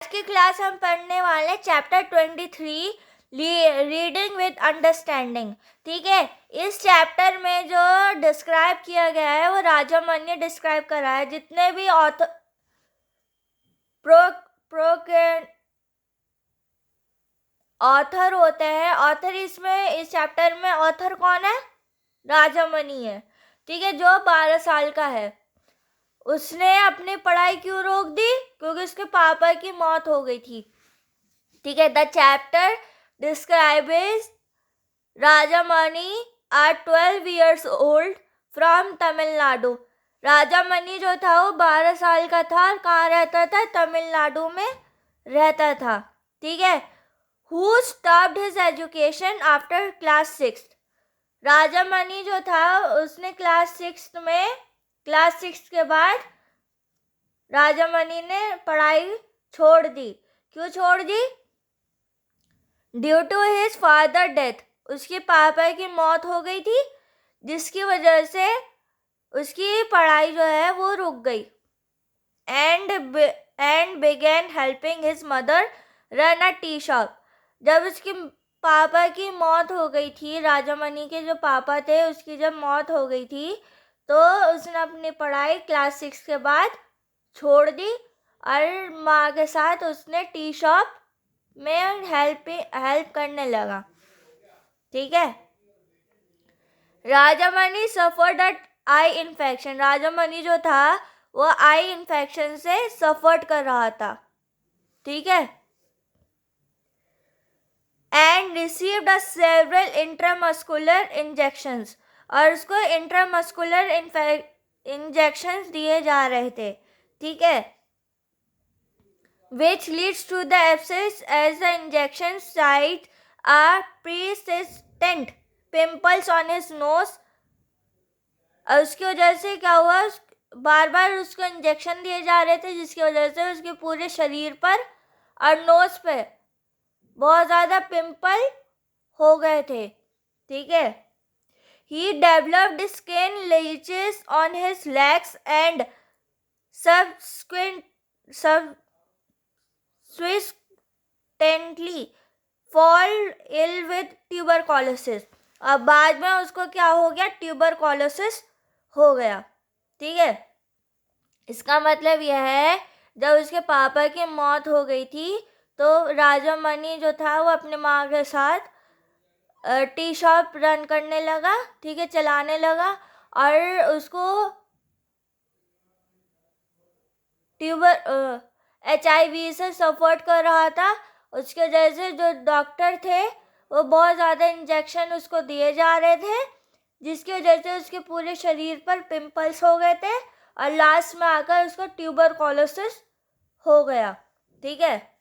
आज की क्लास हम पढ़ने वाले चैप्टर 23 रीडिंग विद अंडरस्टैंडिंग। ठीक है, इस चैप्टर में जो डिस्क्राइब किया गया है वो राजामन ने डिस्क्राइब करा है। जितने भी ऑथर होते हैं, ऑथर इसमें इस चैप्टर में ऑथर कौन है? राजामनी है। ठीक है, जो 12 साल का है। उसने अपनी पढ़ाई क्यों रोक दी? क्योंकि उसके पापा की मौत हो गई थी। ठीक है, the chapter describes Rajamani are 12 years old from Tamil Nadu. Rajamani जो था वो 12 साल का था और कहाँ रहता था? तमिलनाडु में रहता था। ठीक है, who stopped his education after class 6। Rajamani जो था उसने क्लास 6 के बाद राजामणि ने पढ़ाई छोड़ दी। क्यों छोड़ दी? Due to his father death. उसके पापा की मौत हो गई थी, जिसकी वजह से उसकी पढ़ाई जो है वो रुक गई। And began helping his mother run a tea shop. जब उसके पापा की मौत हो गई थी, राजामणि के जो पापा थे उसकी जब मौत हो गई थी, तो उसने अपनी पढ़ाई क्लास 6 के बाद छोड़ दी और माँ के साथ उसने टी शॉप में हेल्प करने लगा। ठीक है, Rajamani suffered eye infection. Rajamani जो था वो आई इन्फेक्शन से सफर कर रहा था। ठीक है, and received several intramuscular injections. और उसको इंट्रामस्कुलर इंजेक्शंस दिए जा रहे थे। ठीक है, which leads to the abscess as the injection site are persistent pimples on his nose। और उसकी वजह से क्या हुआ? बार बार उसको इंजेक्शन दिए जा रहे थे, जिसकी वजह से उसके पूरे शरीर पर और नोज पे बहुत ज़्यादा पिंपल हो गए थे। ठीक है, he developed skin lesions on his legs and subsequently fall ill with tuberculosis। अब बाद में उसको क्या हो गया? ट्यूबरकोलोसिस हो गया। ठीक है, इसका मतलब यह है जब उसके पापा की मौत हो गई थी तो राजामणि जो था वो अपने माँ के साथ टी शॉप रन करने लगा। ठीक है, चलाने लगा और उसको HIV से सफर कर रहा था। उसके वजह से जो डॉक्टर थे वो बहुत ज़्यादा इंजेक्शन उसको दिए जा रहे थे, जिसकी वजह से उसके पूरे शरीर पर पिंपल्स हो गए थे और लास्ट में आकर उसको ट्यूबरकुलोसिस हो गया। ठीक है,